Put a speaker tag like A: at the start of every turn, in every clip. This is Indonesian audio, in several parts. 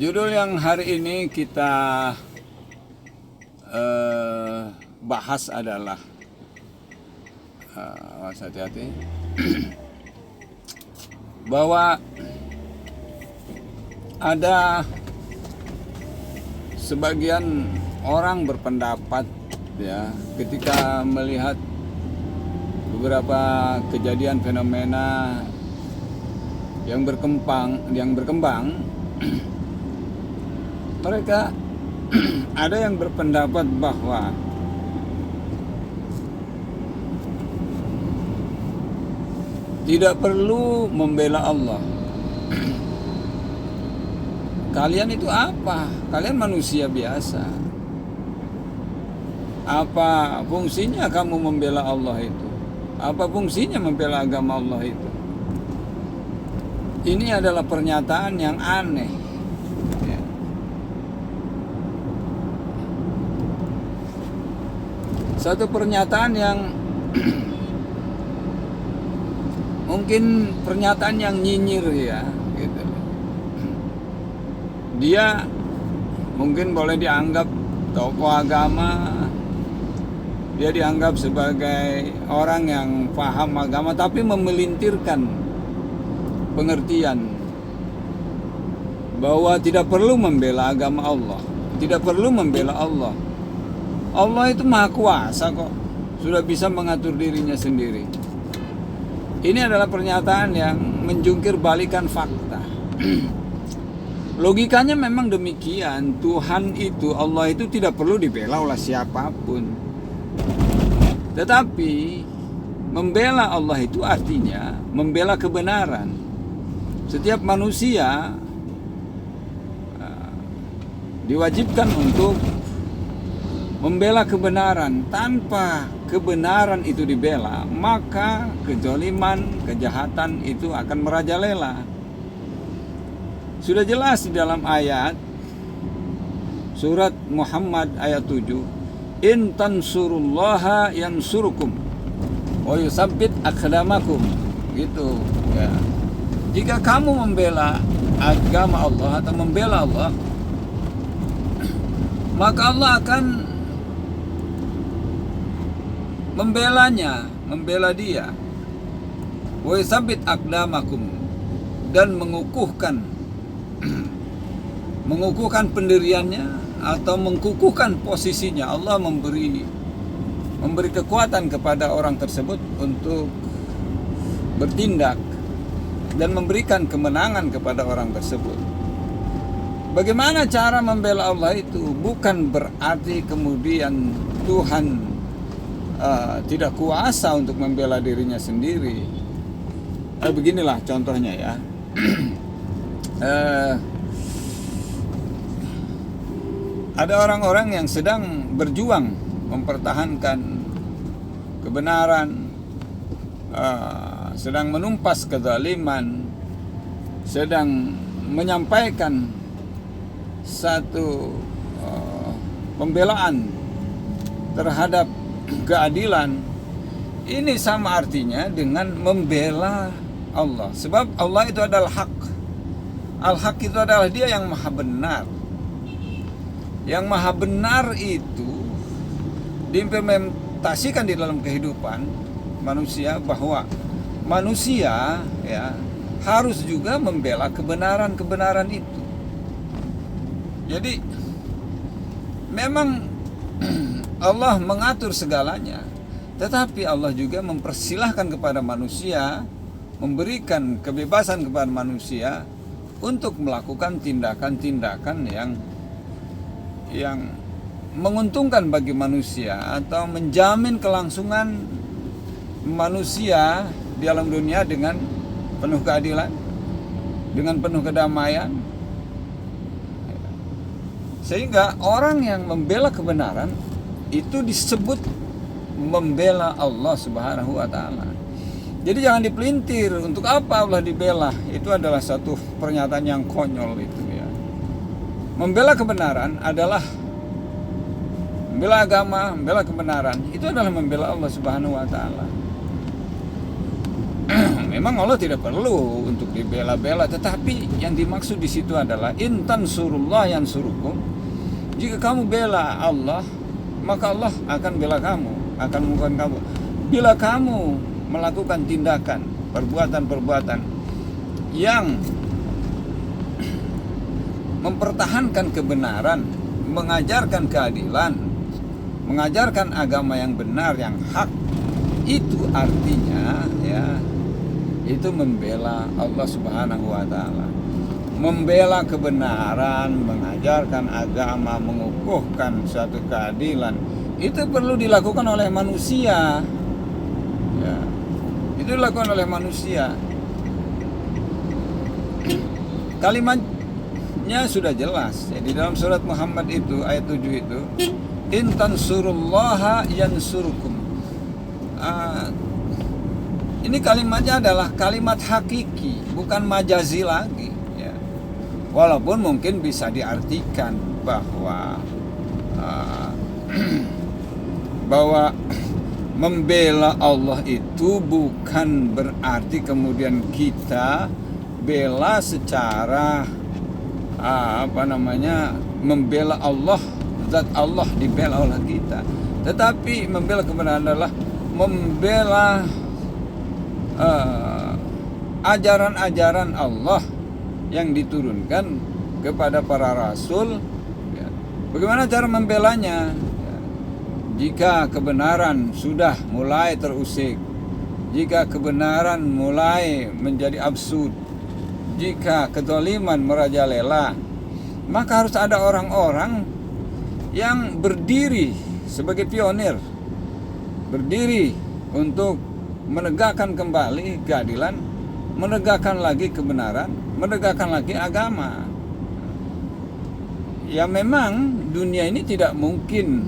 A: Judul yang hari ini kita bahas adalah hati-hati bahwa ada sebagian orang berpendapat ya, ketika melihat beberapa kejadian fenomena yang berkembang mereka ada yang berpendapat bahwa tidak perlu membela Allah. Kalian itu apa? Kalian manusia biasa. Apa fungsinya kamu membela Allah itu? Apa fungsinya membela agama Allah itu? Ini adalah pernyataan yang aneh. Ya. Satu pernyataan yang mungkin pernyataan yang nyinyir ya, gitu. Dia mungkin boleh dianggap tokoh agama, dia dianggap sebagai orang yang paham agama, tapi memelintirkan pengertian bahwa tidak perlu membela agama Allah, tidak perlu membela Allah. Allah itu maha kuasa kok, sudah bisa mengatur dirinya sendiri. Ini adalah pernyataan yang menjungkir balikan fakta. Logikanya memang demikian. Tuhan itu, Allah itu tidak perlu dibela oleh siapapun. Tetapi membela Allah itu artinya membela kebenaran. Setiap manusia diwajibkan untuk membela kebenaran. Tanpa kebenaran itu dibela, maka kezaliman, kejahatan itu akan merajalela. Sudah jelas di dalam ayat surat Muhammad ayat 7, in tansurullaha yansurukum wa yusabbit aqdamakum, gitu ya. Jika kamu membela agama Allah atau membela Allah, maka Allah akan membela dia. Wa yusabbit aqdamakum, dan mengukuhkan pendiriannya atau mengkukuhkan posisinya. Allah memberi kekuatan kepada orang tersebut untuk bertindak dan memberikan kemenangan kepada orang tersebut. Bagaimana cara membela Allah itu? Bukan berarti kemudian Tuhan tidak kuasa untuk membela dirinya sendiri. Beginilah contohnya ya. Ada orang-orang yang sedang berjuang mempertahankan kebenaran, sedang menumpas kezaliman, sedang menyampaikan satu pembelaan terhadap keadilan. Ini sama artinya dengan membela Allah, sebab Allah itu adalah hak. Al-haq itu adalah dia yang maha benar. Yang maha benar itu diimplementasikan di dalam kehidupan manusia, bahwa manusia ya harus juga membela kebenaran itu. Jadi memang Allah mengatur segalanya, tetapi Allah juga mempersilahkan kepada manusia, memberikan kebebasan kepada manusia untuk melakukan tindakan-tindakan yang menguntungkan bagi manusia atau menjamin kelangsungan manusia di alam dunia dengan penuh keadilan, dengan penuh kedamaian. Sehingga orang yang membela kebenaran itu disebut membela Allah Subhanahu wa ta'ala. Jadi jangan dipelintir, untuk apa Allah dibela? Itu adalah satu pernyataan yang konyol itu ya. Membela kebenaran adalah membela agama, membela kebenaran, itu adalah membela Allah Subhanahu wa ta'ala. memang Allah tidak perlu untuk dibela-bela, tetapi yang dimaksud di situ adalah in tansurullah yansurukum. Jika kamu bela Allah, maka Allah akan bela kamu, akan menguatkan kamu. Bila kamu melakukan tindakan, perbuatan-perbuatan yang mempertahankan kebenaran, mengajarkan keadilan, mengajarkan agama yang benar, yang hak, itu artinya ya, itu membela Allah Subhanahu wa taala. Membela kebenaran, mengajarkan agama, mengukuhkan suatu keadilan, itu perlu dilakukan oleh manusia. Ya, itu dilakukan oleh manusia. Kalimatnya sudah jelas. Ya, di dalam surat Muhammad itu ayat 7 itu, in tansurullaha yansurukum. Ini kalimatnya adalah kalimat hakiki, bukan majazi lagi. Ya. Walaupun mungkin bisa diartikan bahwa bahwa membela Allah itu bukan berarti kemudian kita bela secara membela Allah, zat Allah dibela oleh kita. Tetapi membela kebenaran adalah membela ajaran-ajaran Allah yang diturunkan kepada para rasul. Ya. Bagaimana cara membelanya? Ya. Jika kebenaran sudah mulai terusik, jika kebenaran mulai menjadi absurd, jika kezaliman merajalela, maka harus ada orang-orang yang berdiri sebagai pionir, berdiri untuk menegakkan kembali keadilan, menegakkan lagi kebenaran, menegakkan lagi agama. Ya memang dunia ini tidak mungkin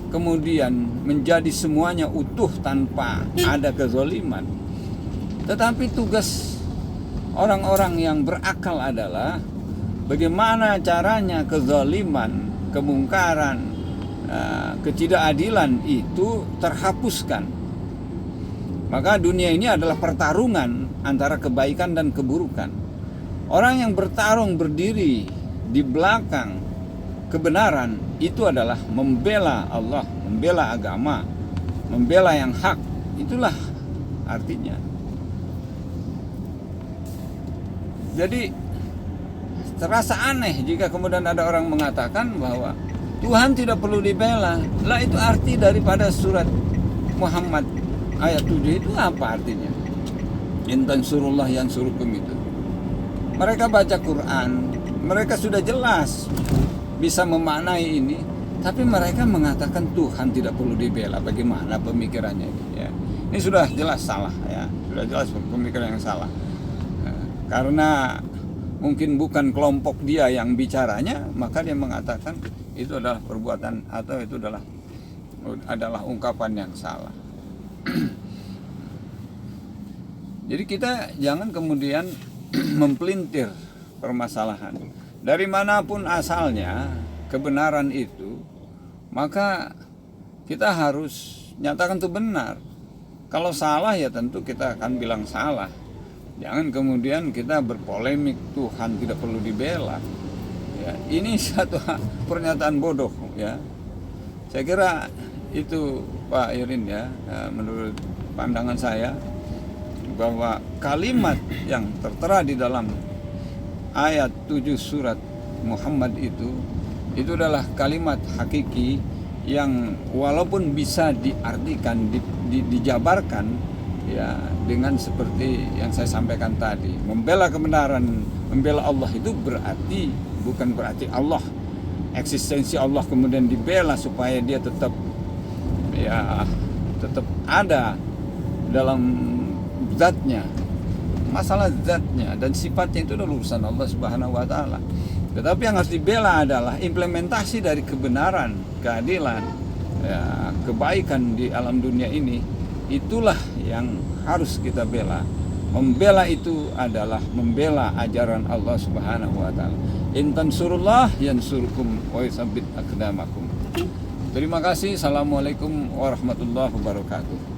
A: kemudian menjadi semuanya utuh tanpa ada kezaliman. Tetapi tugas orang-orang yang berakal adalah bagaimana caranya kezaliman, kemungkaran, ketidakadilan itu terhapuskan. Maka dunia ini adalah pertarungan antara kebaikan dan keburukan. Orang yang bertarung berdiri di belakang kebenaran itu adalah membela Allah, membela agama, membela yang hak. Itulah artinya. Jadi terasa aneh jika kemudian ada orang mengatakan bahwa Tuhan tidak perlu dibela. Lah itu arti daripada surat Muhammad ayat 7 itu apa artinya? In tansurullah yansurukum itu. Mereka baca Quran, mereka sudah jelas bisa memaknai ini, tapi mereka mengatakan Tuhan tidak perlu dibela. Bagaimana pemikirannya ini? Ya. Ini sudah jelas salah, ya. Sudah jelas pemikiran yang salah. Karena mungkin bukan kelompok dia yang bicaranya, maka dia mengatakan itu adalah perbuatan atau itu adalah ungkapan yang salah. Jadi kita jangan kemudian mempelintir permasalahan. Dari manapun asalnya kebenaran itu, maka kita harus nyatakan itu benar. Kalau salah ya tentu kita akan bilang salah. Jangan kemudian kita berpolemik Tuhan tidak perlu dibela. Ya, ini satu pernyataan bodoh ya. Saya kira itu Pak Irin ya, menurut pandangan saya bahwa kalimat yang tertera di dalam ayat 7 surat Muhammad itu adalah kalimat hakiki yang walaupun bisa diartikan, dijabarkan ya dengan seperti yang saya sampaikan tadi. Membela kebenaran, membela Allah itu bukan berarti Allah, eksistensi Allah kemudian dibela supaya dia tetap ada dalam zatnya. Masalah zatnya dan sifatnya itu adalah urusan Allah Subhanahu wa taala. Tetapi yang harus dibela adalah implementasi dari kebenaran, keadilan, ya, kebaikan di alam dunia ini. Itulah yang harus kita bela. Membela itu adalah membela ajaran Allah Subhanahu wa taala. In tansurullah yansurkum wa yusabbit aqdamakum. Terima kasih. Assalamualaikum warahmatullahi wabarakatuh.